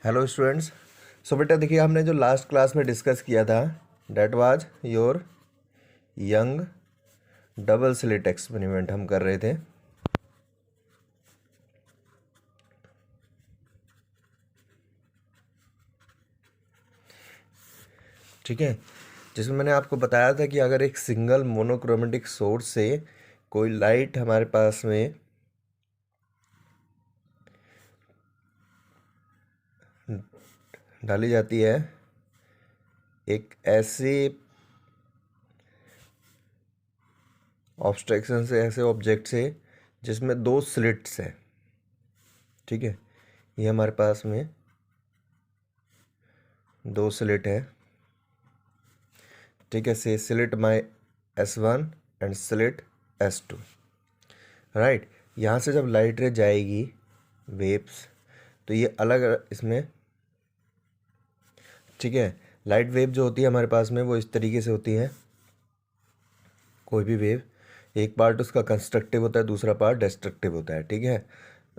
Hello students. सो बेटा देखिए, हमने जो लास्ट क्लास में डिस्कस किया था that was your Young double slit experiment हम कर रहे थे। ठीक है, जिसमें मैंने आपको बताया था कि अगर एक सिंगल मोनोक्रोमेटिक सोर्स से कोई लाइट हमारे पास में डाली जाती है एक ऐसे ऑब्स्ट्रक्शन से, ऐसे ऑब्जेक्ट से जिसमें दो स्लिट्स हैं। ठीक है, ये हमारे पास में दो स्लिट है। ठीक है, से slit my S1 and slit S2। Right, यहाँ से जब लाइट रे जाएगी वेव्स, तो ये अलग इसमें, ठीक है, लाइट वेव जो होती है हमारे पास में वो इस तरीके से होती है। कोई भी वेव, एक पार्ट उसका कंस्ट्रक्टिव होता है, दूसरा पार्ट डिस्ट्रक्टिव होता है। ठीक है,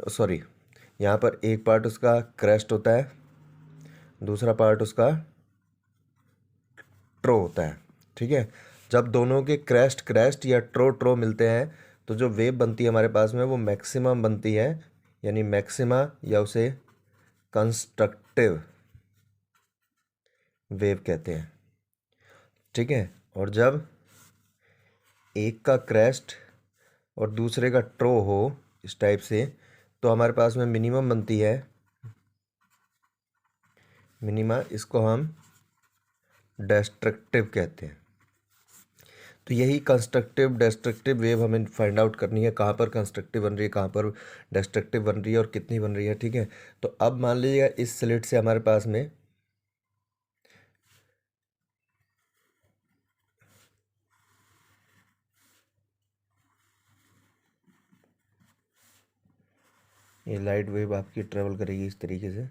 सॉरी, यहाँ पर एक पार्ट उसका क्रेस्ट होता है, दूसरा पार्ट उसका ट्रो होता है। ठीक है, जब दोनों के क्रेस्ट क्रेस्ट या ट्रो ट्रो मिलते हैं तो जो वेव बनती है हमारे पास में वो मैक्सिमम बनती है, यानी मैक्सिमा, या उसे कंस्ट्रक्टिव वेव कहते हैं। ठीक है, और जब एक का क्रेस्ट और दूसरे का ट्रो हो इस टाइप से, तो हमारे पास में मिनिमम बनती है मिनिमा, इसको हम डिस्ट्रक्टिव कहते हैं। तो यही कंस्ट्रक्टिव डिस्ट्रक्टिव वेव हमें फाइंड आउट करनी है, कहाँ पर कंस्ट्रक्टिव बन रही है, कहाँ पर डिस्ट्रक्टिव बन रही है और कितनी बन रही है। ठीक है, तो अब मान लीजिएगा इस स्लिट से हमारे पास में ये लाइट वेव आपकी ट्रेवल करेगी इस तरीके से।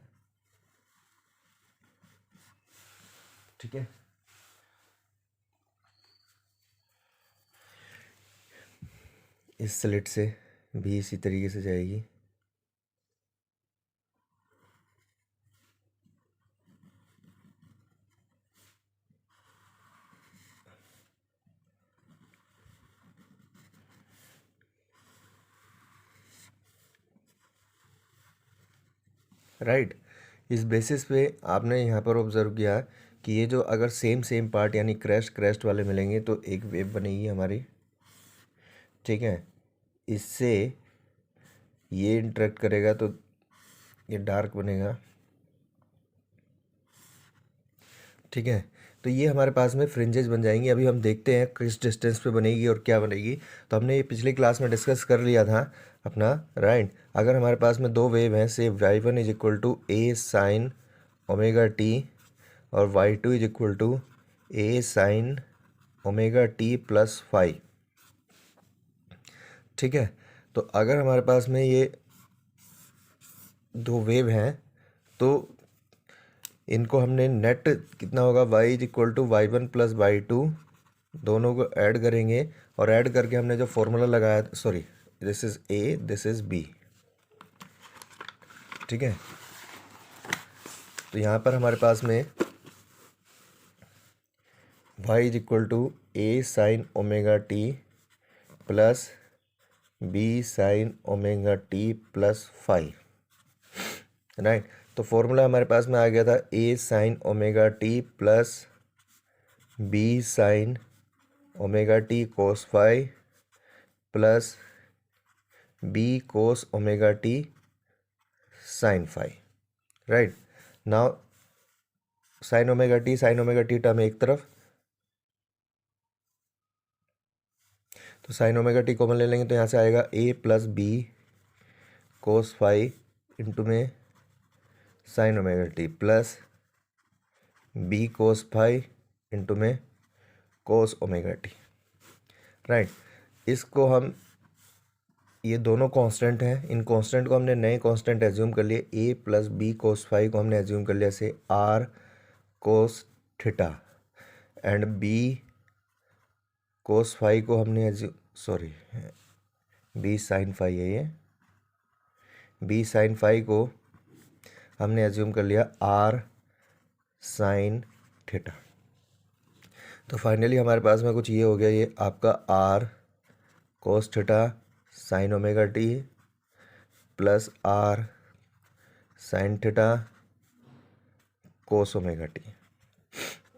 ठीक है, इस स्लिट से भी इसी तरीके से जाएगी। राइट, इस बेसिस पे आपने यहाँ पर ऑब्जर्व किया कि ये जो अगर सेम सेम पार्ट यानी क्रेस्ट क्रेस्ट वाले मिलेंगे तो एक वेव बनेगी हमारी। ठीक है, इससे ये इंटरेक्ट करेगा तो ये डार्क बनेगा। ठीक है, तो ये हमारे पास में फ्रिंजेस बन जाएंगी। अभी हम देखते हैं किस डिस्टेंस पे बनेगी और क्या बनेगी। तो हमने ये पिछली क्लास में डिस्कस कर लिया था अपना। राइट, अगर हमारे पास में दो वेव हैं, say y1 is equal to A sine omega T और y2 is equal to A sine omega T plus five. ठीक है, तो अगर हमारे पास में ये दो वेव हैं तो इनको हमने नेट कितना होगा, y is equal to y1 plus y2, दोनों को ऐड करेंगे और ऐड करके हमने जो फॉर्मूला लगाया, sorry, this is a, this is b। ठीक है, तो यहाँ पर हमारे पास में y is equal to a sine omega T plus b sine omega T plus five. Right, तो फॉर्मूला हमारे पास में आ गया था a sine omega T plus b sine omega T cos five plus b cos omega T sine five. Right, now sine omega T term एक तरफ, तो साइन ओमेगा टी कॉमन ले लेंगे तो यहाँ से आएगा a plus B cos five into में sine omega T plus b cos five into में कोस ओमेगा टी। राइट, इसको हम, ये दोनों कांस्टेंट हैं, इन कांस्टेंट को हमने नए कांस्टेंट एज्यूम कर लिए। a plus B cos five को हमने एज्यूम कर लिया say r cos theta and b cos five को हमने सॉरी, b साइन फाइव है ये, b साइन फाइव को हमने एज्यूम कर लिया आर साइन थीटा। तो फाइनली हमारे पास में कुछ ये हो गया, ये आपका R cos theta sine omega T plus R sine theta cos omega T.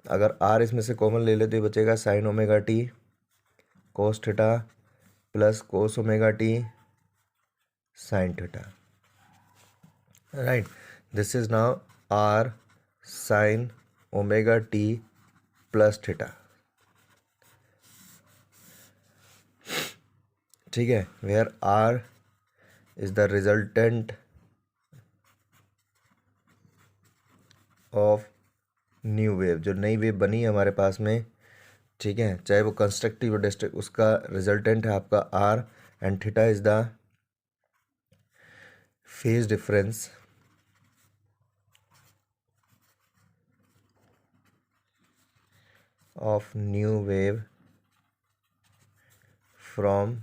अगर आर इसमें से कॉमन ले ले तो ये बचेगा sine omega T cos theta plus cos omega T sine theta, right. This is now R sine omega T plus theta, ठीक है, where R is the resultant of new wave, जो नई वेव बनी है हमारे पास में, ठीक है, चाहे वो कंस्ट्रक्टिव और डिस्ट्रक्टिव, उसका रिजल्टेंट है आपका R and theta is the phase difference of new wave from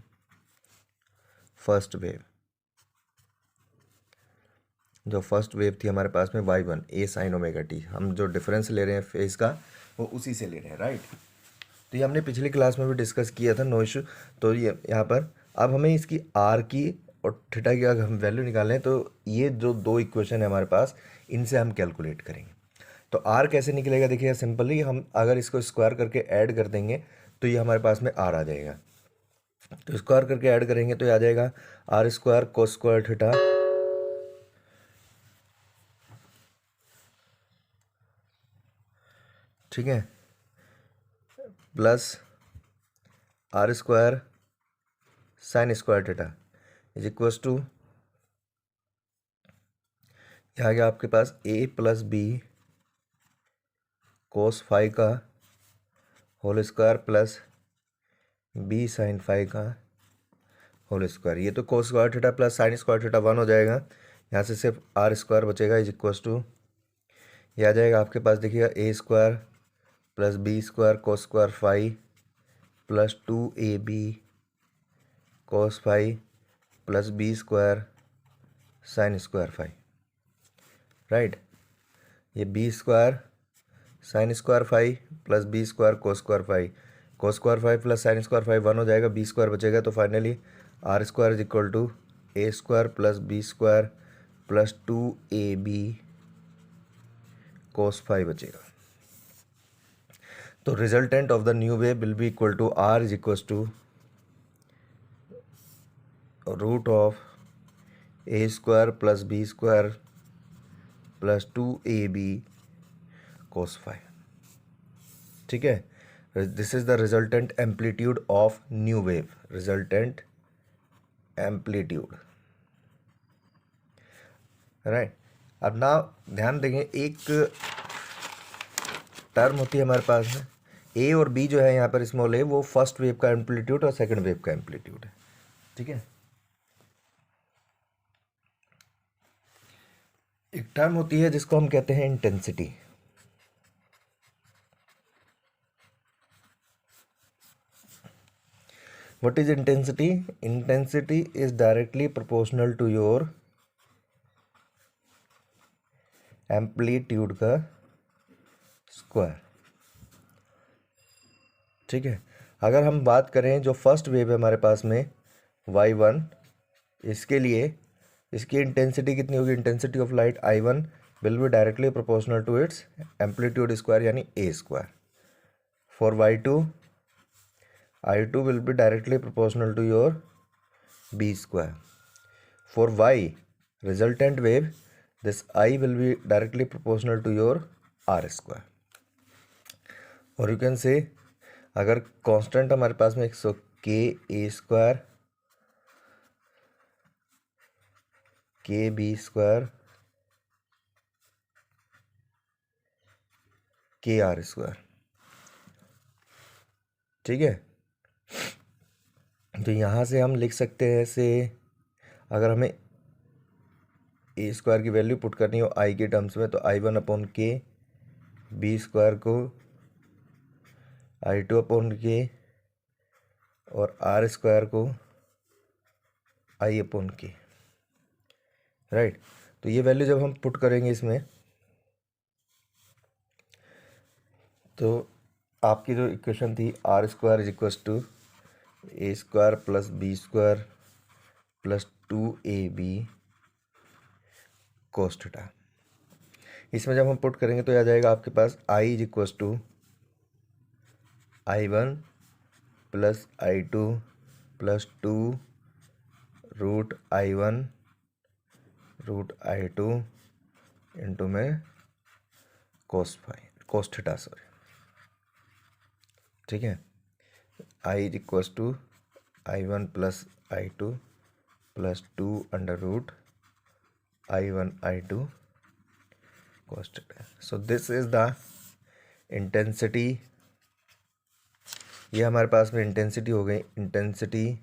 first wave. जो फर्स्ट वेव थी हमारे पास में y1 ए साइन ओमेगा टी, हम जो डिफरेंस ले रहे हैं फेज का वो उसी से ले रहे हैं, राइट। तो ये हमने पिछली क्लास में भी डिस्कस किया था, नो इशू। तो ये यहाँ पर अब हमें इसकी आर की और थीटा की अगर हम वैल्यू निकालें तो ये जो दो इक्वेशन है हमारे पास, इनसे हम कैलकुलेट करेंगे। तो आर कैसे निकलेगा, देखिए सिंपली हम अगर इसको स्क्वायर करके ऐड कर देंगे तो ये हमारे पास में आर आ जाएगा। तो स्क्वायर करके ऐड करेंगे तो ये आ जाएगा R square cos square theta ठीक है plus R square sine square theta is equals to, यहाँ आ गया आपके पास A plus B cos phi का whole square plus B sine phi का होल स्क्वायर। ये तो cos square theta plus sine square theta 1 हो जाएगा, यहाँ से सिर्फ आर स्क्वायर बचेगा इज इक्वल्स टू, ये आ जाएगा आपके पास देखिएगा A square plus B square cos square phi plus 2ab cos phi plus B square sine square phi, right. ये b square sine square phi plus B square cos square phi plus sine square phi 1 हो जाएगा, b square बचेगा। तो finally r square is equal to a square plus B square plus 2ab cos phi बचेगा। तो resultant of the new wave will be equal to r is equal to root of A square plus B square plus 2ab cos phi, ठीक है। This is the resultant amplitude of new wave, resultant amplitude, right. अब ना ध्यान देंगे, एक term होती है हमारे पास में ए और बी जो है यहाँ पर स्मॉल ए, वो फर्स्ट वेव का एम्पलीट्यूड और सेकंड वेव का एम्पलीट्यूड है, ठीक है। एक टर्म होती है जिसको हम कहते हैं intensity. What is intensity? Intensity is directly proportional to your amplitude का स्क्वायर, ठीक है। अगर हम बात करें जो फर्स्ट वेव है हमारे पास में y1, इसके लिए इसकी इंटेंसिटी कितनी होगी? Intensity of light I1 will be directly proportional to its amplitude square यानी a square. For y2, I2 will be directly proportional to your b square. For y resultant wave, this I will be directly proportional to your r square. और you can say अगर constant हमारे पास में k a square k b square k r square, ठीक है। तो यहाँ से हम लिख सकते हैं ऐसे, अगर हमें ए स्क्वायर की वैल्यू पुट करनी हो आई के टर्म्स में तो I1 अपॉन के, बी स्क्वायर को I2 अपॉन के और आर स्क्वायर को I अपॉन के, राइट। तो ये वैल्यू जब हम पुट करेंगे इसमें, तो आपकी जो इक्वेशन थी r square is equals to a square plus B square plus 2ab cos theta, इसमें जब हम पुट करेंगे तो आ जाएगा आपके पास I is equals to I1 plus I2 plus 2 root I1 root I2 into में कोस थीटा सॉरी, ठीक है। I is equals to I1 plus I2 plus 2 under root I1 I2 cos theta. So this is the intensity, ये हमारे पास में intensity हो गई, intensity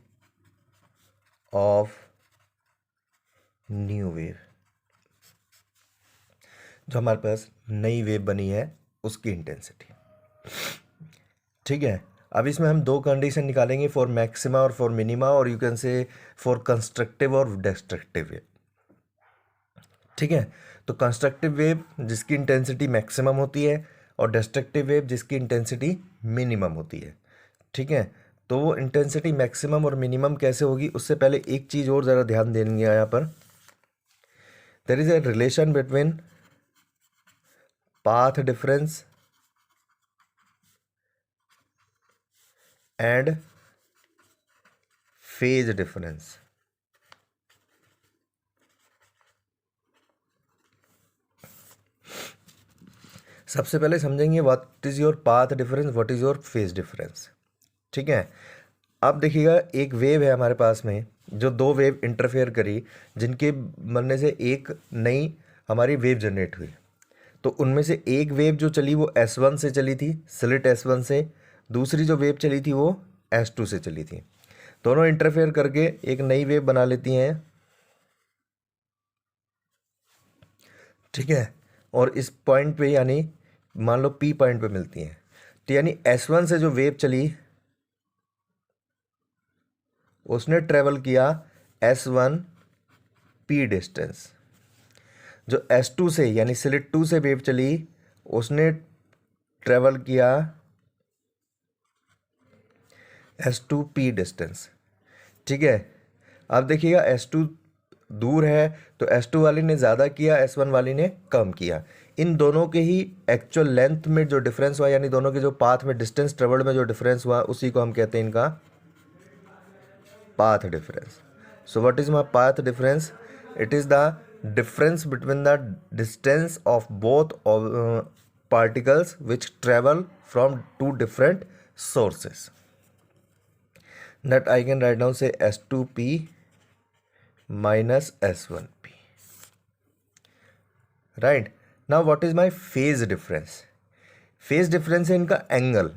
of new wave, जो हमारे पास नई वेव बनी है उसकी इंटेंसिटी, ठीक है। अब इसमें हम दो कंडीशन निकालेंगे, फॉर मैक्सिमा और फॉर मिनिमा, और you can say for constructive और डिस्ट्रक्टिव वेव, ठीक है। तो कंस्ट्रक्टिव वेव जिसकी इंटेंसिटी मैक्सिमम होती है और डिस्ट्रक्टिव वेव जिसकी इंटेंसिटी मिनिमम होती है, ठीक है। तो वो इंटेंसिटी मैक्सिमम और मिनिमम कैसे होगी, उससे पहले एक चीज़ और ज़रा ध्यान देंगे यहाँ पर, there is a relation between path difference and phase difference. सबसे पहले समझेंगे what is your path difference, what is your phase difference, ठीक है। अब देखिएगा एक वेव है हमारे पास में, जो दो वेव इंटरफेयर करी, जिनके बनने से एक नई हमारी वेव जनरेट हुई। तो उनमें से एक वेव जो चली वो S1 से चली थी, स्लिट S1 से, दूसरी जो वेव चली थी वो S2 से चली थी। दोनों इंटरफेयर करके एक नई वेव बना लेती हैं, ठीक है। और इस पॉइंट पे यानी मान लो P पॉइंट पे मिलती हैं, तो यानी S1 से जो वेव चली उसने ट्रेवल किया S1 P डिस्टेंस, जो S2 से यानी स्लिट 2 से वेव चली उसने ट्रेवल किया S2 P डिस्टेंस, ठीक है। अब देखिएगा S2 दूर है तो S2 वाली ने ज़्यादा किया, S1 वाली ने कम किया। इन दोनों के ही एक्चुअल लेंथ में जो डिफरेंस हुआ, यानी दोनों के जो पाथ में डिस्टेंस ट्रेवल्ड में जो डिफरेंस हुआ, उसी को हम कहते हैं इनका path difference. So what is my path difference? It is the difference between the distance of both particles which travel from two different sources, that I can write down say S2P minus S1P, right? Now what is my phase difference? phase difference है इनका angle.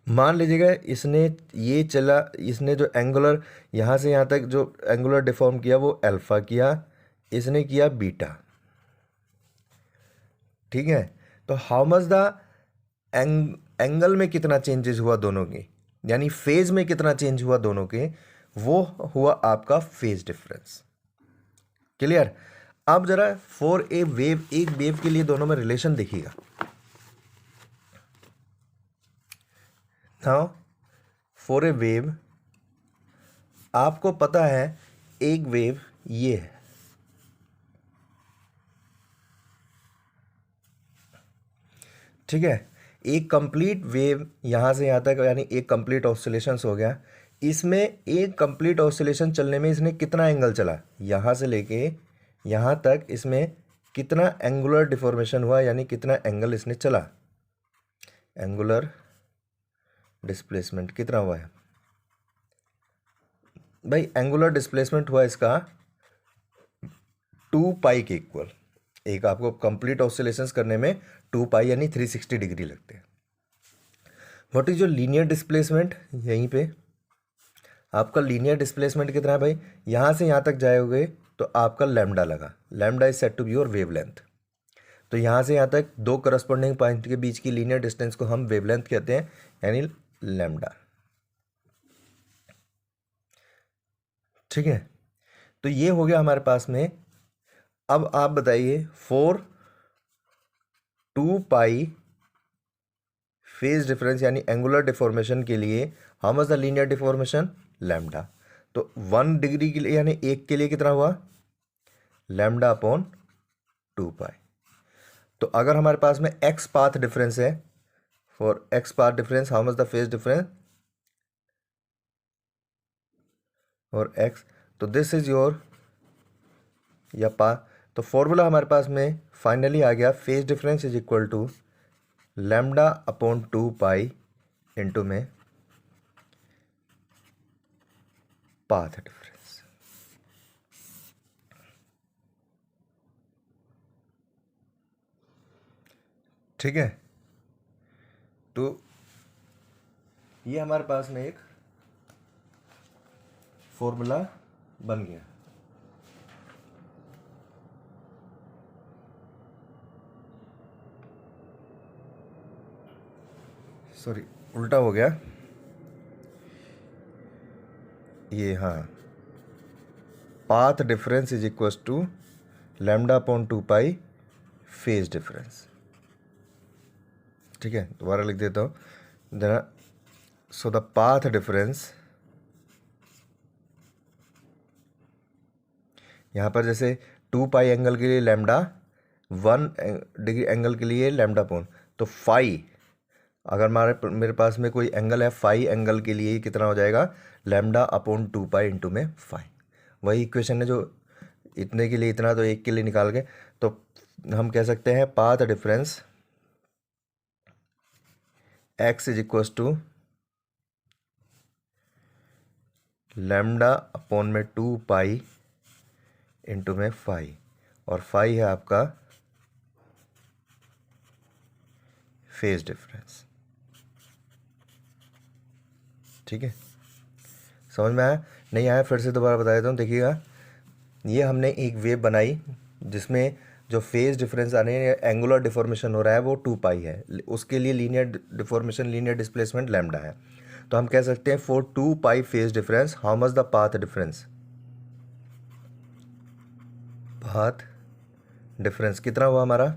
मान लीजिएगा इसने ये चला, इसने जो angular यहाँ से यहाँ तक जो एंगुलर डिफॉर्म किया वो अल्फा किया, इसने किया बीटा, ठीक है। तो हाउ मच द एंगल में कितना चेंजेस हुआ दोनों के, यानी फेज में कितना चेंज हुआ दोनों के, वो हुआ आपका फेज डिफरेंस। क्लियर? अब जरा फॉर ए वेव, एक वेव के लिए दोनों में रिलेशन देखिएगा। नाउ फॉर ए वेव, आपको पता है एक वेव ये है, ठीक है। एक कंप्लीट वेव यहाँ से यहाँ तक, यानी एक कंप्लीट ऑसिलेशंस हो गया। इसमें एक कंप्लीट ऑसिलेशन चलने में इसने कितना एंगल चला, यहाँ से लेके यहाँ तक इसमें कितना एंगुलर डिफॉर्मेशन हुआ, यानी कितना एंगल इसने चला, एंगुलर डिस्प्लेसमेंट कितना हुआ है भाई? एंगुलर डिस्प्लेसमेंट हुआ इसका 2 पाई के इक्वल। एक आपको कंप्लीट ऑसिलेशंस करने में 2 पाई यानी 360 डिग्री लगते हैं। What is your linear displacement? यहीं पे आपका लीनियर डिस्प्लेसमेंट कितना है भाई? यहाँ से यहाँ तक जाओगे तो आपका लैम्डा लगा, lambda is set to be your wavelength. तो यहाँ से यहाँ तक दो करस्पॉन्डिंग पॉइंट के बीच की लीनियर डिस्टेंस को हम वेवलेंथ कहते हैं, यानी लैम्डा, ठीक है। तो ये हो गया हमारे पास में। अब आप बताइए फॉर 2 पाई फेज डिफरेंस यानी एंगुलर डिफॉर्मेशन के लिए how much the linear deformation lambda. तो 1 डिग्री के लिए यानी 1 के लिए कितना हुआ लैम्डा अपॉन 2 पाई। तो अगर हमारे पास में एक्स पाथ डिफरेंस है, for X path difference how much the phase difference और एक्स, तो दिस इज योर या पाथ। तो फॉर्मूला हमारे पास में फाइनली आ गया phase difference is equal to lambda upon 2 pi into में पाथ डिफरेंस। ठीक है, तो ये हमारे पास में एक फॉर्मूला बन गया। सॉरी उल्टा हो गया ये, हाँ, path difference is equal to lambda upon 2 pi phase difference. ठीक है, दोबारा लिख देता हूँ जरा। सो द पाथ डिफरेंस, यहाँ पर जैसे 2 पाई एंगल के लिए लैम्डा, 1 डिग्री एंगल के लिए लैम्डा अपॉन, तो फाई, अगर मेरे पास में कोई एंगल है फाई एंगल के लिए कितना हो जाएगा लैम्डा अपॉन 2 पाई इंटू में फाई। वही इक्वेशन है जो इतने के लिए इतना, तो एक के लिए निकाल के, तो हम कह सकते हैं path difference X is equal to lambda upon में 2 पाई इंटू में फाई, और फाई है आपका फेज डिफरेंस। ठीक है, समझ में आया? नहीं आया फिर से दोबारा बता देता हूँ। देखिएगा, ये हमने एक वेव बनाई जिसमें जो फेज डिफरेंस आ रहे हैं, एंगुलर डिफॉर्मेशन हो रहा है वो 2 पाई है, उसके लिए linear deformation, linear displacement lambda है। तो हम कह सकते हैं for 2 pi phase difference how much the path difference, path difference कितना हुआ हमारा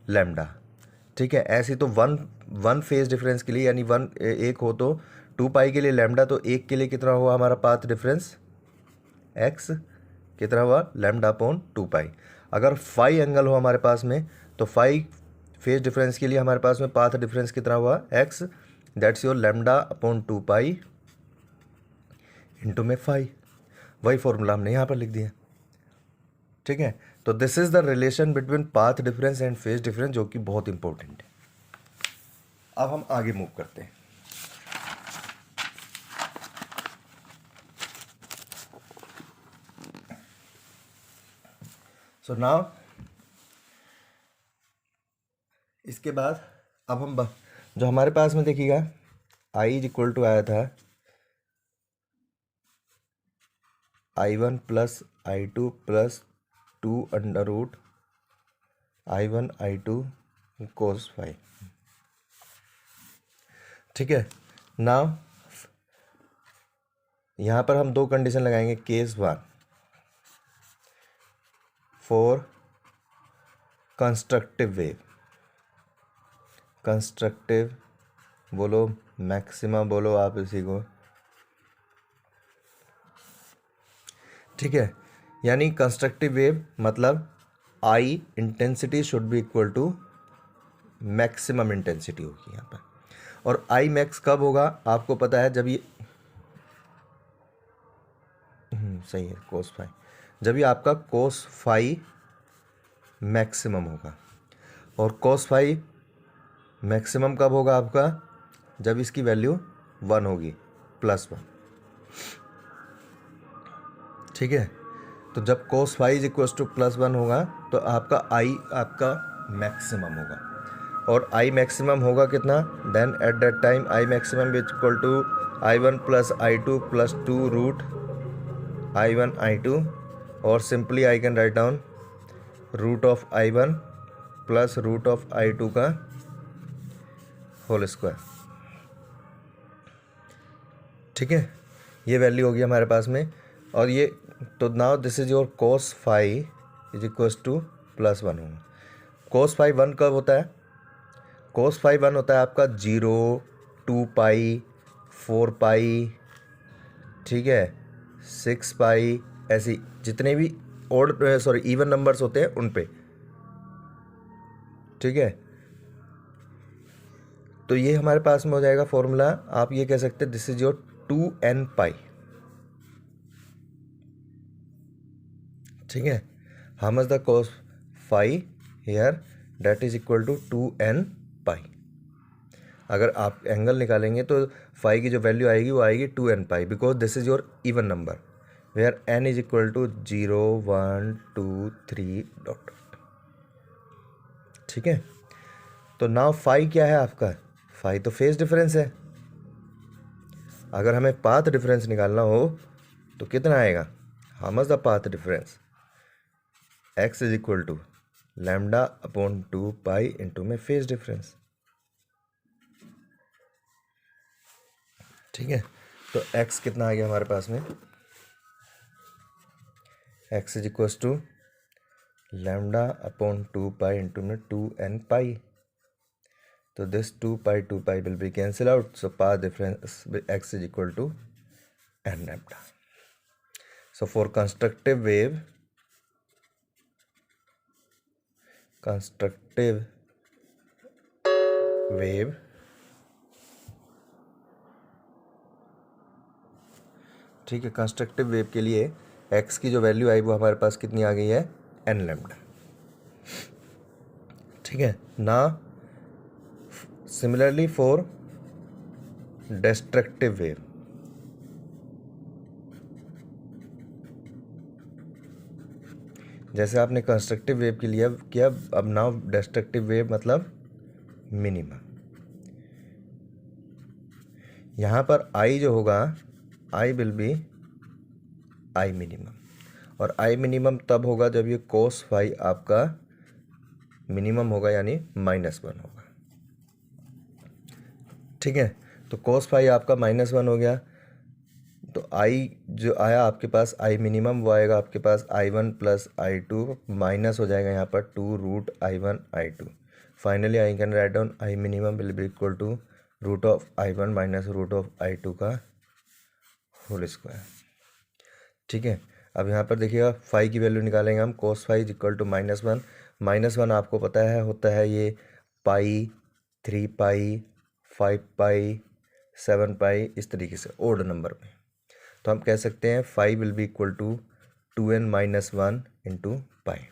लैम्डा। ठीक है, ऐसे तो वन फेज डिफरेंस के लिए यानी वन एक हो तो 2 पाई के लिए लैम्डा, तो एक के लिए कितना हुआ हमारा पाथ डिफरेंस एक्स, कितना हुआ लैम्डा अपॉन 2 पाई। अगर फाई एंगल हो हमारे पास में तो फाई फेज डिफरेंस के लिए हमारे पास में पाथ डिफरेंस कितना हुआ x, that's your lambda upon 2 pi into में फाई। वही फॉर्मूला हमने यहाँ पर लिख दिया। ठीक है, तो this is the relation between path difference and phase difference, जो कि बहुत इंपॉर्टेंट है। अब हम आगे मूव करते हैं। सो नाउ इसके बाद अब हम जो हमारे पास में देखिएगा आई इज इक्वल टू आया था I1 plus I2 plus 2 under root I1 I2 cos phi. ठीक है, नाउ यहाँ पर हम दो कंडीशन लगाएंगे। Case 1 for constructive wave, constructive बोलो मैक्सिमा बोलो आप इसी को। ठीक है, यानी कंस्ट्रक्टिव वेव मतलब I intensity should be equal to maximum intensity होगी यहाँ पर। और आई मैक्स कब होगा आपको पता है, जब ये सही है कोस फाई, जब ये आपका कोस फाई मैक्सिमम होगा। और कोस फाई मैक्सिमम कब होगा आपका, जब इसकी वैल्यू 1 होगी +1। ठीक है, तो जब cos phi is equal to +1 होगा तो आपका आई आपका मैक्सिमम होगा। और आई मैक्सिमम होगा कितना, then at that time I maximum is equal to I1 plus I2 plus 2 root I1 I2, और simply I can write down root of I1 plus root of I2 का होल स्क्वायर। ठीक है, ये value होगी हमारे पास में। और ये तो now this is your cos phi is equals to +1 होगा। cos फाई 1 कब होता है? cos फाई 1 होता है आपका 0, 2 पाई, 4 पाई, ठीक है, 6 पाई, ऐसी जितने भी इवन नंबर्स होते हैं उन पे, ठीक है। तो ये हमारे पास में हो जाएगा फॉर्मूला। आप ये कह सकते हैं this is your 2n pi, ठीक है। How much the cos phi here, that is equal to 2n pi. अगर आप एंगल निकालेंगे तो फाई की जो वैल्यू आएगी वो आएगी 2n pi, because this is your even number where n is equal to 0, 1, 2, 3 dot, ठीक है। तो नाउ फाई क्या है आपका? फाई तो फेज डिफरेंस है। अगर हमें पाथ डिफरेंस निकालना हो तो कितना आएगा? How much the path difference? x is equal to lambda upon 2 pi into में फेज डिफरेंस, ठीक है। तो x कितना आ गया हमारे पास में? x is equal to lambda upon 2 pi into में 2n पाई। तो this 2 pi will be cancel out, so path difference x is equal to n lambda. So for constructive wave ठीक है, कंस्ट्रक्टिव वेव के लिए x की जो value आई वो हमारे पास कितनी आ गई है? n लैम्डा, ठीक है ना। सिमिलरली फॉर डिस्ट्रक्टिव वेव, जैसे आपने कंस्ट्रक्टिव वेव के लिए किया, अब नाउ डिस्ट्रक्टिव वेव मतलब मिनिमम। यहाँ पर I जो होगा, I will be I minimum, और I मिनिमम तब होगा जब ये cos फाई आपका मिनिमम होगा, यानी -1 होगा, ठीक है। तो cos फाई आपका -1 हो गया, तो I जो आया आपके पास I मिनिमम वो आएगा आपके पास I1 प्लस I2, माइनस हो जाएगा यहाँ पर 2√I1 I2। Finally I can write down I minimum will be equal to √I1 minus √I2 का होल स्क्वायर, ठीक है। अब यहाँ पर देखिएगा फाई की वैल्यू निकालेंगे हम। cos phi is equal to -1 आपको पता है होता है ये पाई, 3 पाई, 5 पाई, 7 पाई, इस तरीके से ओड नंबर में। तो हम कह सकते हैं phi will be equal to 2n-1 into pi.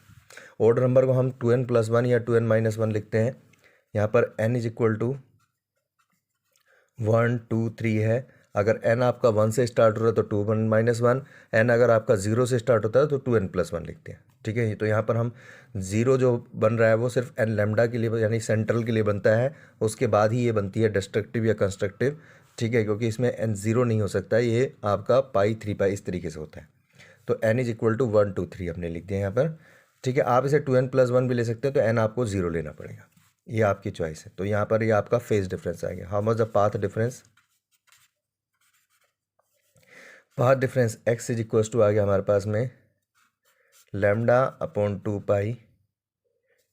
Odd number को हम 2n+1 या 2n-1 लिखते हैं। यहाँ पर n इज इक्वल टू 1, 2, 3 है। अगर n आपका 1 से स्टार्ट हो रहा है तो 2n-1, n अगर आपका 0 से स्टार्ट होता है तो 2n+1 लिखते हैं, ठीक है। तो यहाँ पर हम 0 जो बन रहा है वो सिर्फ n लैम्डा के लिए यानी सेंट्रल के लिए बनता है, उसके बाद ही ये बनती है डिस्ट्रक्टिव या कंस्ट्रक्टिव, ठीक है, क्योंकि इसमें n 0 नहीं हो सकता, ये आपका पाई 3 पाई इस तरीके से होता है। तो n इज इक्वल टू 1, 2, 3 हमने लिख दिया यहाँ पर, ठीक है। आप इसे 2n+1 भी ले सकते हैं, तो n आपको 0 लेना पड़ेगा, ये आपकी चॉइस है। तो यहाँ पर ये आपका फेज डिफरेंस आ गया। How much the path difference? Path difference x is equal to आ गया हमारे पास में लैम्डा अपॉन 2 पाई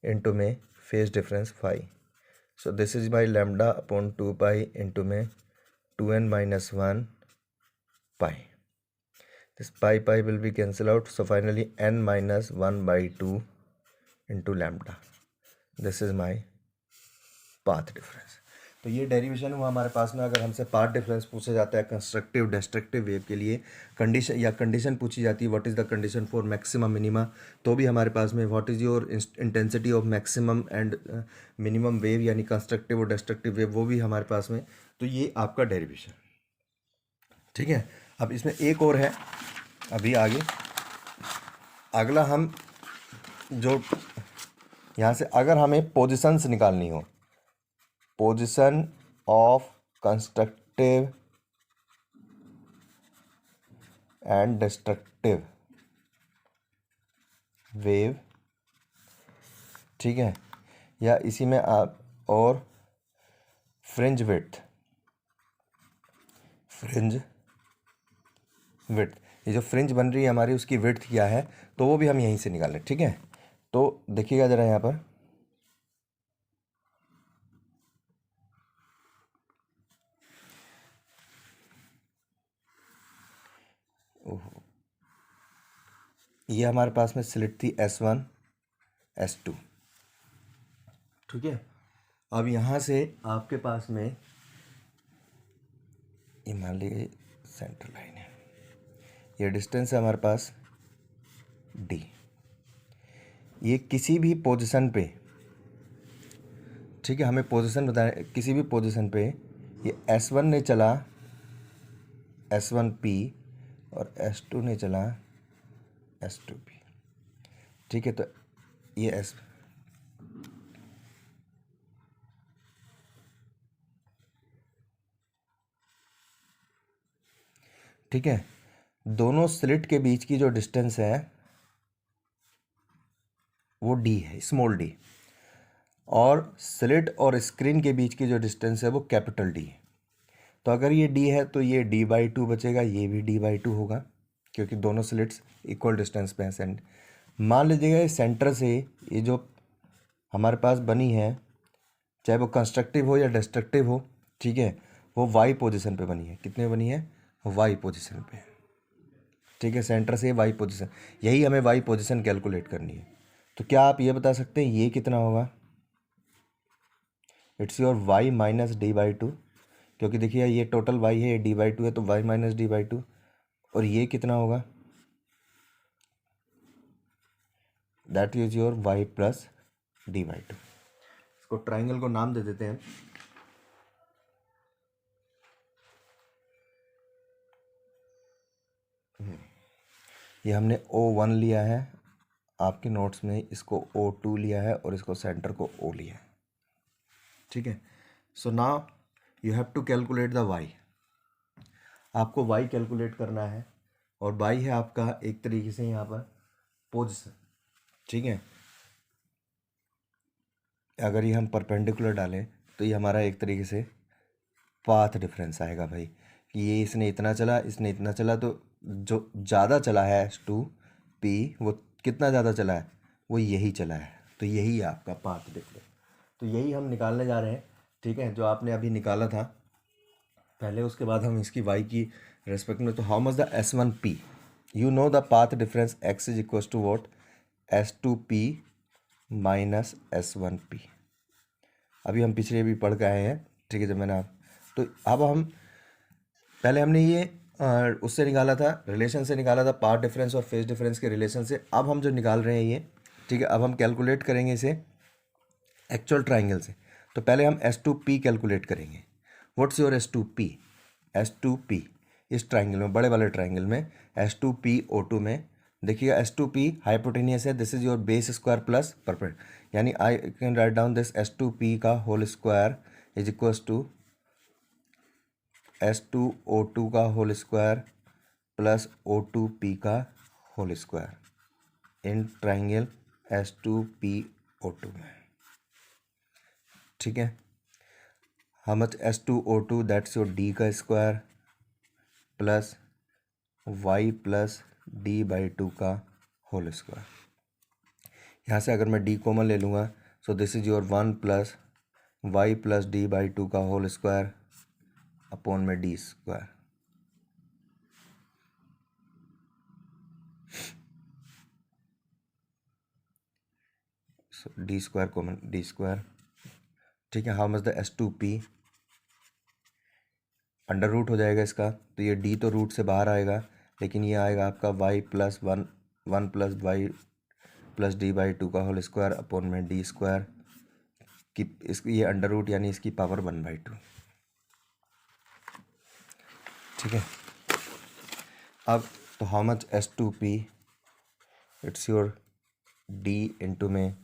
इंटू में phase difference phi. So this is my lambda upon 2 pi into में 2n-1 pi. This pi will be cancel out, so finally n-1/2 into lambda. This is my path difference. तो ये derivation हुआ हमारे पास में। अगर हमसे पाथ डिफरेंस पूछा जाता है कंस्ट्रक्टिव डिस्ट्रक्टिव वेव के लिए, कंडीशन पूछी जाती है what is the condition for maximum minima, तो भी हमारे पास में what is your intensity of maximum and minimum wave, यानी कंस्ट्रक्टिव और डिस्ट्रक्टिव वेव, वो भी हमारे पास में। तो ये आपका डेरिवेशन, ठीक है। अब इसमें एक और है अभी आगे, अगला हम जो यहाँ से अगर हमें पोजिशंस निकालनी हो, position of constructive and destructive wave, ठीक है, या इसी में आप और फ्रिंज विड्थ ये जो फ्रिंज बन रही है हमारी उसकी विड्थ क्या है, तो वो भी हम यहीं से निकालें। ठीक है, तो देखिएगा ज़रा यहाँ पर, ओहो, ये हमारे पास में स्लिट थी S1 S2। ठीक है, अब यहाँ से आपके पास में ये मान लीजिए सेंटर लाइन है, ये डिस्टेंस है हमारे पास D। ये किसी भी पोजीशन पे, ठीक है, हमें पोजीशन बताए, किसी भी पोजीशन पे ये S1 ने चला S1P और S2 ने चला S2P। ठीक है, तो ये S, ठीक है, दोनों स्लिट के बीच की जो डिस्टेंस है वो D है, स्मॉल d, और स्लिट और स्क्रीन के बीच की जो डिस्टेंस है वो कैपिटल D है। तो अगर ये D है तो ये D/2 बचेगा, ये भी D/2 होगा, क्योंकि दोनों स्लिट्स इक्वल डिस्टेंस पे हैं। मान लीजिएगा ये सेंटर से ये जो हमारे पास बनी है, चाहे वो कंस्ट्रक्टिव हो या डिस्ट्रक्टिव हो, ठीक है, वो वाई पोजीशन पे बनी है। कितने बनी है? वाई पोजीशन पे। ठीक है, सेंटर से वाई पोजीशन, यही हमें वाई पोजीशन कैलकुलेट करनी है। तो क्या आप ये बता सकते हैं ये कितना होगा? It's your Y minus D/2, क्योंकि देखिए ये टोटल वाई है, ये D/2 है, तो वाई माइनस D/2। और ये कितना होगा? That is your Y plus D/2। इसको ट्राइंगल को नाम दे देते हैं। ये हमने O1 लिया है, आपके नोट्स में इसको O2 लिया है और इसको सेंटर को O लिया है। ठीक है, so now you have to calculate the Y. आपको वाई कैलकुलेट करना है, और वाई है आपका एक तरीके से यहाँ पर पोजीशन। ठीक है, अगर ये हम परपेंडिकुलर डालें तो ये हमारा एक तरीके से पाथ डिफरेंस आएगा भाई, कि ये इसने इतना चला, इसने इतना चला, तो जो ज़्यादा चला है S2P, वो कितना ज़्यादा चला है? वो यही चला है, तो यही है आपका पाथ डिफरेंस। तो यही हम निकालने जा रहे हैं। ठीक है, जो आपने अभी निकाला था पहले, उसके बाद हम इसकी वाई की रेस्पेक्ट में। तो how much the S1P, you know the path difference x is equal to what? S2P minus S1P। अभी हम पिछले भी पढ़ के आए हैं। ठीक है, जब मैंने आप, तो अब हम पहले हमने ये उससे निकाला था, रिलेशन से निकाला था, पाथ डिफरेंस और फेज डिफरेंस के रिलेशन से। अब हम जो निकाल रहे हैं ये, ठीक है, अब हम कैलकुलेट करेंगे इसे एक्चुअल ट्राइंगल से। तो पहले हम S2P कैलकुलेट करेंगे। What's your S2P? S2P इस ट्राइंगल में, बड़े वाले ट्राइंगल में, S2P O2 में देखिएगा, S2P हाइपोटेनियस है, this is your base square plus perpend, यानी I can write down this S2P का whole square is equals to S2O2 का होल स्क्वायर प्लस O2P का whole square in triangle S2PO2 में। ठीक है, how much S2O2? That's your D का square plus Y plus D/2 का whole square. यहाँ से अगर मैं D कॉमन ले लूँगा, so this is your 1 plus Y plus D/2 का होल स्क्वायर अपॉन में D स्क्वायर। सो D square common, D square. ठीक है, how much the S2P? Under root हो जाएगा इसका, तो ये D तो रूट से बाहर आएगा, लेकिन ये आएगा आपका Y plus 1 plus Y plus D/2 का होल स्क्वायर अपॉन में D स्क्वायर की, इसकी ये अंडर रूट यानी इसकी पावर 1/2। ठीक है, अब तो how much S2P? It's your D into में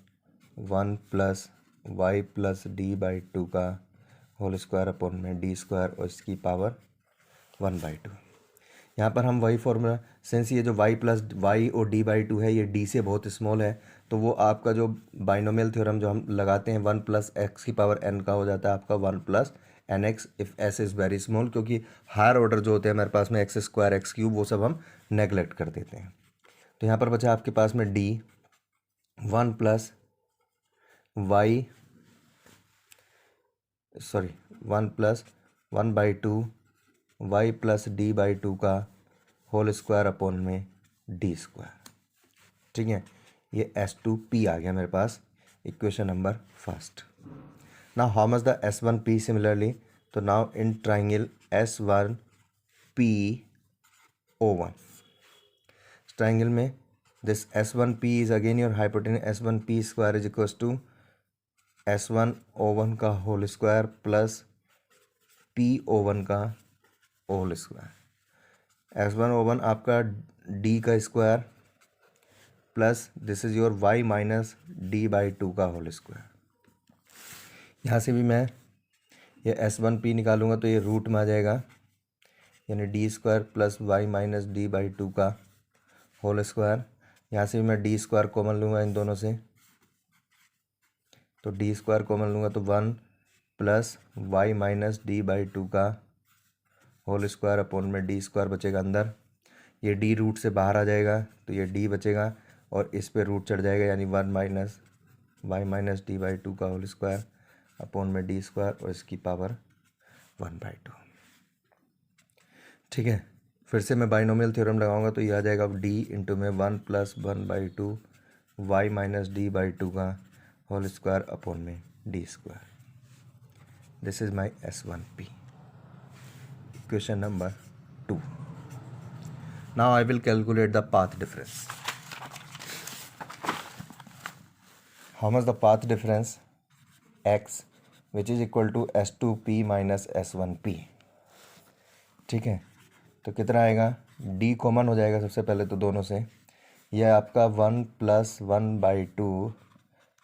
1 प्लस Y प्लस D/2 का होल स्क्वायर अपॉन में D स्क्वायर और इसकी पावर 1/2। यहाँ पर हम वही फॉर्मूला, सिंस ये जो y प्लस वाई और D/2 है, ये D से बहुत स्मॉल है, तो वो आपका जो बाइनोमियल थ्योरम जो हम लगाते हैं 1 प्लस x की पावर n का हो जाता है आपका 1 plus N X if S is very small, क्योंकि हायर ऑर्डर जो होते हैं हमारे पास में एक्स स्क्वायर एक्स क्यूब वो सब हम नेगलेक्ट कर देते हैं। तो यहाँ पर बचा आपके पास में d 1 plus y 1/2 y plus d by 2 का होल स्क्वायर अपॉन में डी स्क्वायर। ठीक है, ये S2P आ गया मेरे पास, equation number first. Now how much the S1P similarly, तो now in triangle S1PO1 triangle में this S1P is again your hypotenuse, S1P square is equals to S1O1 का होल स्क्वायर प्लस PO1 का whole square. S1O1 आपका D का square plus this is your Y minus D by 2 का whole square. यहाँ से भी मैं ये S1P निकालूंगा तो ये रूट में आ जाएगा, यानी D square plus Y minus D by 2 का होल स्क्वायर। यहाँ से भी मैं D स्क्वायर कॉमन लूँगा इन दोनों से, तो D स्क्वायर कॉमन लूँगा तो 1 plus Y minus D by 2 का होल स्क्वायर अपॉन में D स्क्वायर बचेगा अंदर, ये D रूट से बाहर आ जाएगा तो ये D बचेगा और इस पे रूट चढ़ जाएगा, यानी 1 minus Y minus D by 2 का होल स्क्वायर अपॉन में D स्क्वायर और इसकी पावर 1/2। ठीक है, फिर से मैं बाइनोमियल थ्योरम लगाऊंगा तो ये आ जाएगा D इंटू में 1 plus 1/2 Y minus D by 2 का होल स्क्वायर अपॉन में D square. This is my S1P, equation number 2। Now I will calculate the path difference. How much the path difference x which is equal to S2P minus S1P। ठीक है, तो कितना आएगा, D common हो जाएगा सबसे पहले तो दोनों से, यह आपका 1 plus 1/2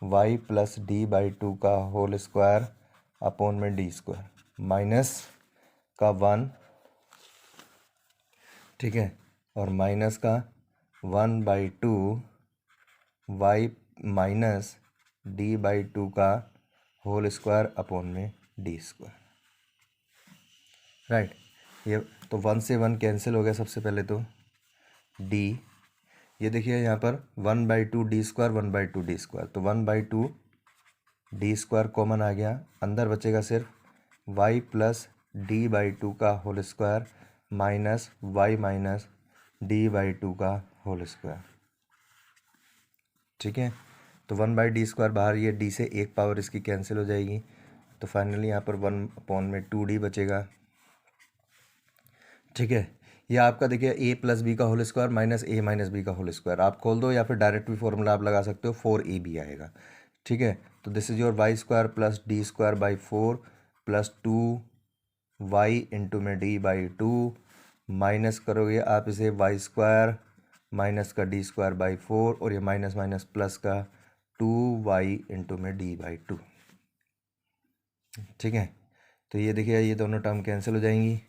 Y plus D by 2 का होल स्क्वायर अपॉन में D स्क्वायर माइनस का 1, ठीक है, और माइनस का 1/2 Y माइनस D बाई 2 का होल स्क्वायर अपॉन में D स्क्वायर। राइट, ये तो 1 से 1 कैंसिल हो गया सबसे पहले तो D, ये देखिए यहाँ पर 1/2 D स्क्वायर 1/2 D स्क्वायर, तो 1/2 D स्क्वायर कॉमन आ गया, अंदर बचेगा सिर्फ Y प्लस D बाई 2 का whole square minus Y minus D by 2 का होल स्क्वायर। ठीक है, तो 1/D स्क्वायर बाहर, ये D से एक पावर इसकी कैंसिल हो जाएगी, तो फाइनली यहाँ पर 1 अपॉन में 2D बचेगा। ठीक है, ये आपका देखिए A प्लस बी का whole square minus A minus B का होल स्क्वायर, आप खोल दो या फिर डायरेक्ट भी फॉर्मूला आप लगा सकते हो, 4AB आएगा। ठीक है, तो this is your Y square plus D square by 4 plus 2Y into में D बाई 2, माइनस करोगे आप इसे Y स्क्वायर माइनस का D स्क्वायर बाई 4 और ये माइनस माइनस प्लस का 2Y इंटू में D बाई 2। ठीक है, तो ये देखिए ये दोनों टर्म कैंसिल हो जाएंगी,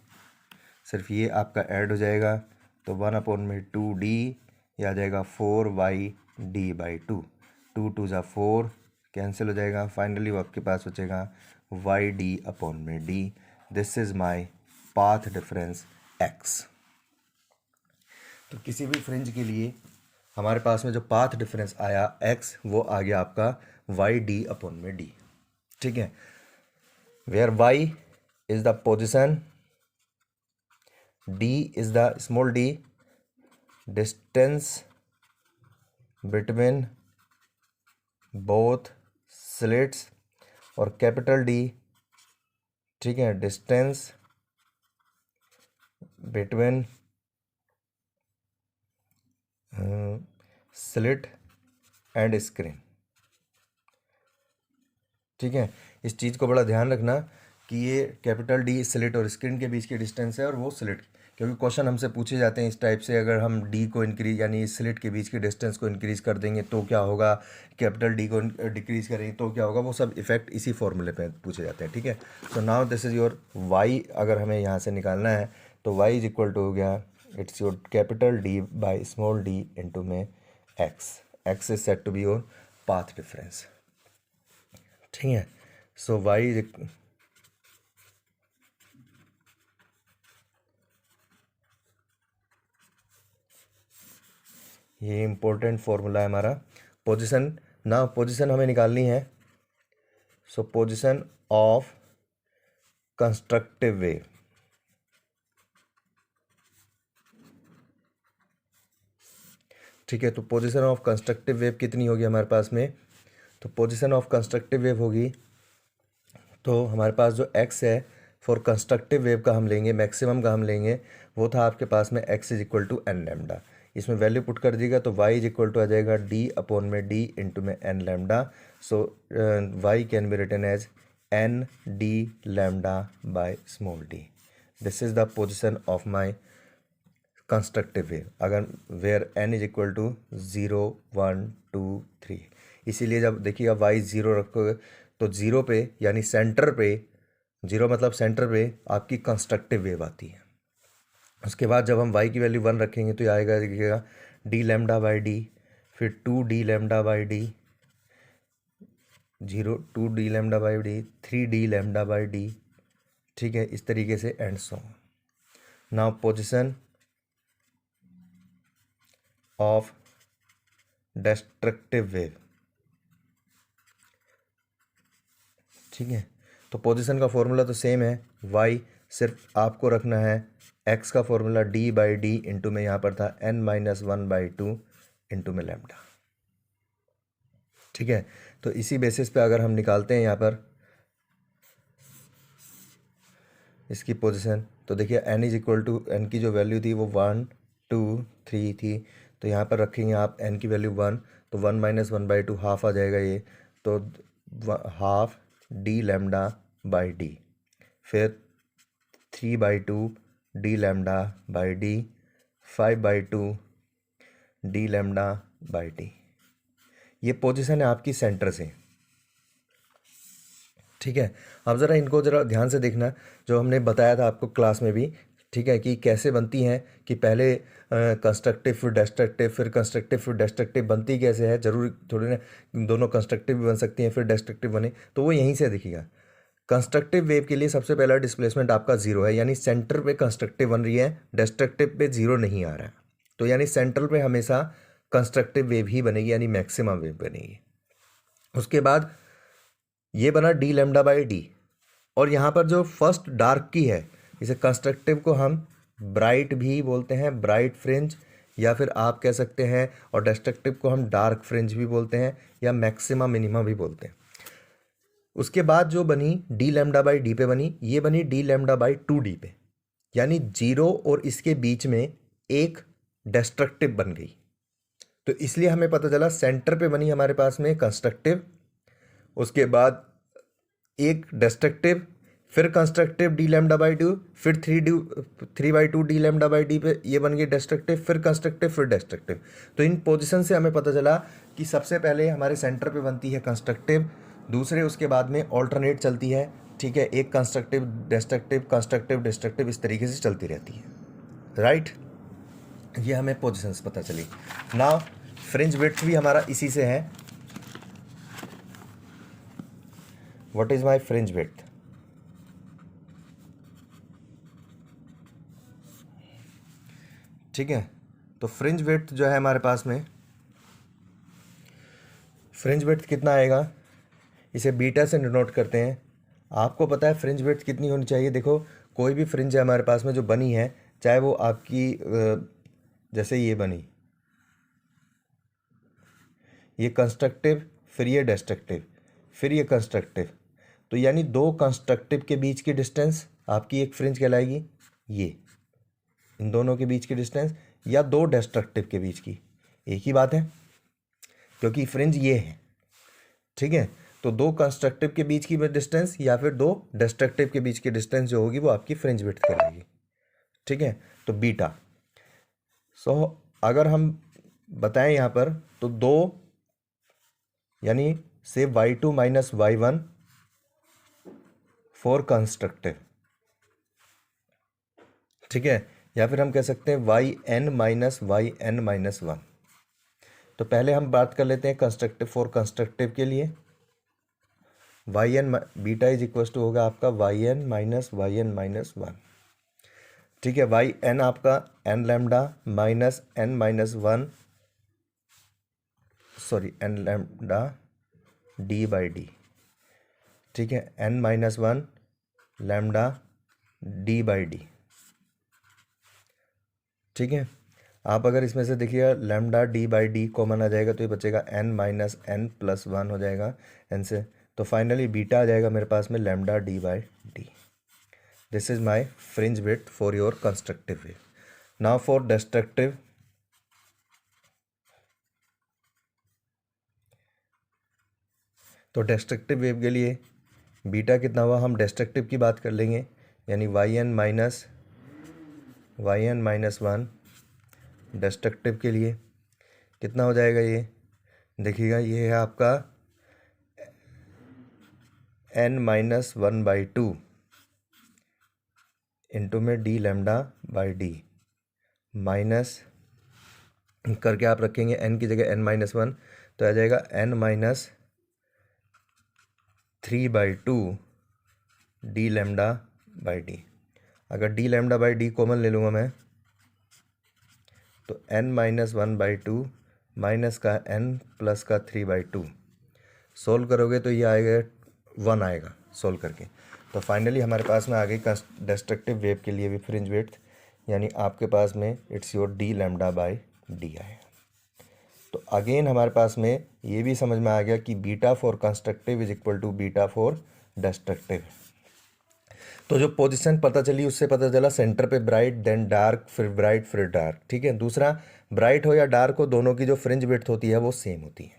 सिर्फ ये आपका ऐड हो जाएगा, तो 1 अपॉन में 2D, ये आ जाएगा 4YD बाई 2, 2 2 जा 4 कैंसिल हो जाएगा, फाइनली वो आपके पास बचेगा YD अपॉन में D। This is my path difference X। तो किसी भी फ्रिंज के लिए हमारे पास में जो पाथ डिफरेंस आया X, वो आ गया आपका YD अपॉन में D। ठीक है, where Y is the position, D is the small d distance between both slits, और कैपिटल D, ठीक है, distance between slit and screen. ठीक है, इस चीज़ को बड़ा ध्यान रखना कि ये कैपिटल D स्लिट और स्क्रीन के बीच की डिस्टेंस है, और वो स्लिट, क्योंकि क्वेश्चन हमसे पूछे जाते हैं इस टाइप से, अगर हम D को इंक्रीज यानी स्लिट के बीच की डिस्टेंस को इंक्रीज कर देंगे तो क्या होगा, कैपिटल D को डिक्रीज करेंगे तो क्या होगा, वो सब इफेक्ट इसी फॉर्मूले पे पूछे जाते हैं। ठीक है, तो now this is your Y, अगर हमें यहाँ से निकालना है तो Y इज इक्वल टू हो गया, it's your capital D by small d into में X। X is set to be your path difference. ठीक है, सो Y ये इम्पोर्टेंट फॉर्मूला है हमारा। पोजीशन, ना पोजीशन हमें निकालनी है। So position of constructive wave, ठीक है। तो पोजीशन ऑफ कंस्ट्रक्टिव वेव कितनी होगी हमारे पास में? तो पोजीशन ऑफ कंस्ट्रक्टिव वेव होगी, तो हमारे पास जो x है फॉर कंस्ट्रक्टिव वेव का हम लेंगे, मैक्सिमम का हम लेंगे, वो था आपके पास में x is equal to n lambda. इसमें वैल्यू पुट कर दीजिएगा तो y इज इक्वल टू आ जाएगा d अपॉन में d इंटू में n lambda. So y can be written as n d lambda by small d। This is the position of my constructive wave, अगर where n is equal to 0 1 2 3। इसीलिए जब देखिएगा y 0 रखोगे तो 0 पे यानी सेंटर पे, 0 मतलब सेंटर पे आपकी कंस्ट्रक्टिव वेव आती है। उसके बाद जब हम y की वैल्यू 1 रखेंगे तो ये आएगा, देखिएगा d लैम्डा बाई डी, फिर 2d lambda by D, 2d lambda by D, 3d lambda by d, ठीक है, इस तरीके से and so. Now position of destructive wave, ठीक है। तो पोजीशन का फॉर्मूला तो सेम है, y सिर्फ आपको रखना है x का formula d by D into में यहाँ पर था n-1/2 इंटू में लैम्डा, ठीक है। तो इसी बेसिस पे अगर हम निकालते हैं यहाँ पर इसकी पोजीशन, तो देखिए n is equal to, n की जो वैल्यू थी वो 1 2 3 थी, तो यहाँ पर रखेंगे आप n की वैल्यू 1, तो 1-1/2 हाफ आ जाएगा ये, तो half d lambda by D, फिर 3/2 d lambda by D, 5/2 d lambda by D. ये पोजीशन है आपकी सेंटर से, ठीक है। अब ज़रा इनको ज़रा ध्यान से देखना, जो हमने बताया था आपको क्लास में भी, ठीक है, कि कैसे बनती हैं, कि पहले कंस्ट्रक्टिव फिर डिस्ट्रक्टिव, फिर कंस्ट्रक्टिव फिर डिस्ट्रक्टिव बनती कैसे है। ज़रूरी थोड़ी ना दोनों कंस्ट्रक्टिव भी बन सकती हैं फिर डिस्ट्रक्टिव बने, तो वो यहीं से दिखेगा। कंस्ट्रक्टिव वेव के लिए सबसे पहला डिस्प्लेसमेंट आपका 0 है, यानी सेंटर पे कंस्ट्रक्टिव बन रही है, डिस्ट्रक्टिव पे 0 नहीं आ रहा है, तो यानी सेंटर पे हमेशा कंस्ट्रक्टिव वेव ही बनेगी, यानी मैक्सिमम वेव बनेगी। उसके बाद ये बना डी लैम्डा बाई डी, और यहाँ पर जो फर्स्ट डार्क की है, इसे कंस्ट्रक्टिव को हम ब्राइट भी बोलते हैं, ब्राइट फ्रिंज, या फिर आप कह सकते हैं, और डिस्ट्रक्टिव को हम डार्क फ्रिंज भी बोलते हैं, या मैक्सिमा मिनिमा भी बोलते हैं। उसके बाद जो बनी डी लैम्डा बाई डी पे बनी, ये बनी डी लैम्डा बाई 2d पे, यानी 0 और इसके बीच में एक डिस्ट्रक्टिव बन गई। तो इसलिए हमें पता चला सेंटर पे बनी हमारे पास में कंस्ट्रक्टिव, उसके बाद एक डिस्ट्रक्टिव, फिर कंस्ट्रक्टिव डी लैम्डा बाई 2, फिर 3/2 डी लैम्डा बाई डी पे ये बन गई डिस्ट्रक्टिव, फिर कंस्ट्रक्टिव, फिर डिस्ट्रक्टिव। तो इन पोजीशन से हमें पता चला कि सबसे पहले हमारे सेंटर पे बनती है कंस्ट्रक्टिव, दूसरे उसके बाद में ऑल्टरनेट चलती है, ठीक है, एक कंस्ट्रक्टिव डिस्ट्रक्टिव कंस्ट्रक्टिव डिस्ट्रक्टिव इस तरीके से चलती रहती है, राइट। ये हमें पोजीशंस पता चली। नाउ फ्रिंज विड्थ भी हमारा इसी से है। What is my fringe width? ठीक है, तो फ्रिंज विड्थ जो है हमारे पास में, फ्रिंज विड्थ कितना आएगा, इसे बीटा से डिनोट करते हैं। आपको पता है फ्रिंज विड्थ कितनी होनी चाहिए। देखो कोई भी फ्रिंज है हमारे पास में जो बनी है, चाहे वो आपकी जैसे ये बनी, ये कंस्ट्रक्टिव, फिर ये डिस्ट्रक्टिव, फिर ये कंस्ट्रक्टिव, तो यानी दो कंस्ट्रक्टिव के बीच की डिस्टेंस आपकी एक फ्रिंज कहलाएगी, ये इन दोनों के बीच की डिस्टेंस, या दो डिस्ट्रक्टिव के बीच की, एक ही बात है क्योंकि फ्रिंज ये है, ठीक है। तो दो कंस्ट्रक्टिव के बीच की डिस्टेंस या फिर दो डिस्ट्रक्टिव के बीच की डिस्टेंस जो होगी वो आपकी फ्रिंज विड्थ कहलाएगी, ठीक है। तो बीटा, सो अगर हम बताएं यहाँ पर तो दो, यानी से y2 minus y1 for constructive, ठीक है, या फिर हम कह सकते हैं yn माइनस yn माइनस 1। तो पहले हम बात कर लेते हैं कंस्ट्रक्टिव फॉर कंस्ट्रक्टिव के लिए। yn beta is equal to होगा आपका yn माइनस 1, ठीक है। yn आपका n lambda minus n minus 1 sorry n lambda d by d, ठीक है, n minus one lambda d by d, ठीक है। आप अगर इसमें से देखिएगा lambda d by d common आ जाएगा तो ये बचेगा n minus n plus one हो जाएगा n से, तो फाइनली बीटा आ जाएगा मेरे पास में lambda d by D. This is my fringe width for your constructive wave. Now for destructive, तो डिस्ट्रक्टिव वेव के लिए बीटा कितना हुआ, हम डिस्ट्रक्टिव की बात कर लेंगे, यानी Y N minus one destructive के लिए कितना हो जाएगा, ये देखिएगा ये है आपका n minus one by two into में d lambda by d minus करके आप रखेंगे n की जगह n माइनस वन, तो आ जाएगा n minus three by two d lambda by d. अगर d lambda by d common ले लूँगा मैं तो n minus one by two minus का n प्लस का थ्री बाई टू, सोल्व करोगे तो ये आएगा वन आएगा सोल्व करके। तो फाइनली हमारे पास में आ गई डिस्ट्रक्टिव वेव के लिए भी फ्रिंज विड्थ, यानी आपके पास में it's your D lambda by D आएगा। तो अगेन हमारे पास में ये भी समझ में आ गया कि beta for constructive is equal to beta for destructive. तो जो पोजीशन पता चली उससे पता चला सेंटर पे ब्राइट देन डार्क फिर ब्राइट फिर डार्क, ठीक है। दूसरा, ब्राइट हो या डार्क हो दोनों की जो फ्रिंज विड्थ होती है वो सेम होती है।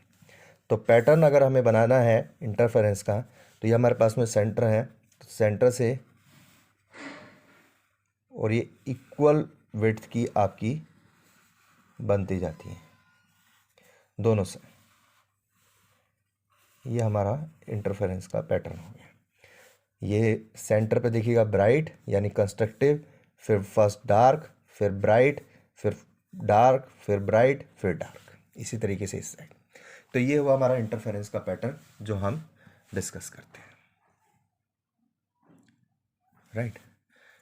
तो पैटर्न अगर हमें बनाना है इंटरफेरेंस का तो ये हमारे पास में सेंटर है, तो सेंटर से और ये इक्वल विड्थ की आपकी बनती जाती है दोनों से, ये हमारा इंटरफेरेंस का पैटर्न हो गया। ये सेंटर पे देखिएगा ब्राइट यानी कंस्ट्रक्टिव, फिर फर्स्ट डार्क, फिर ब्राइट, फिर डार्क, फिर ब्राइट, फिर डार्क, इसी तरीके से इस साइड। तो ये हुआ हमारा इंटरफेरेंस का पैटर्न जो हम डिस्कस करते हैं, राइट।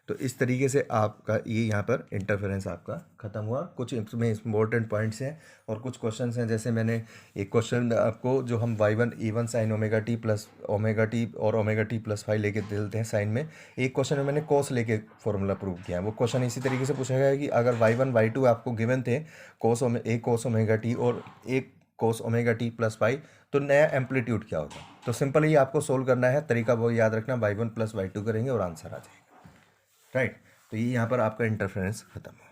तो इस तरीके से आपका ये यहाँ पर इंटरफेरेंस आपका ख़त्म हुआ। कुछ इसमें इंपॉर्टेंट पॉइंट्स हैं और कुछ क्वेश्चंस हैं, जैसे मैंने एक क्वेश्चन आपको जो हम y1 e1 sign omega T plus omega T और ओमेगा टी प्लस फाइव लेके देते हैं साइन में, एक क्वेश्चन में मैंने कोस लेके फॉर्मूला प्रूव किया है। वो क्वेश्चन इसी तरीके से पूछा गया है कि अगर y1 y2 आपको गिवन थे एक कोस ओमेगा टी और एक कोस ओमेगा टी प्लस फाइव, तो नया एम्पलीट्यूड क्या होगा। तो सिंपल ही आपको सोल्व करना है, तरीका वो याद रखना, y1 प्लस y2 करेंगे और आंसर आ जाएगा, राइट। तो ये यहाँ पर आपका इंटरफेरेंस खत्म हो।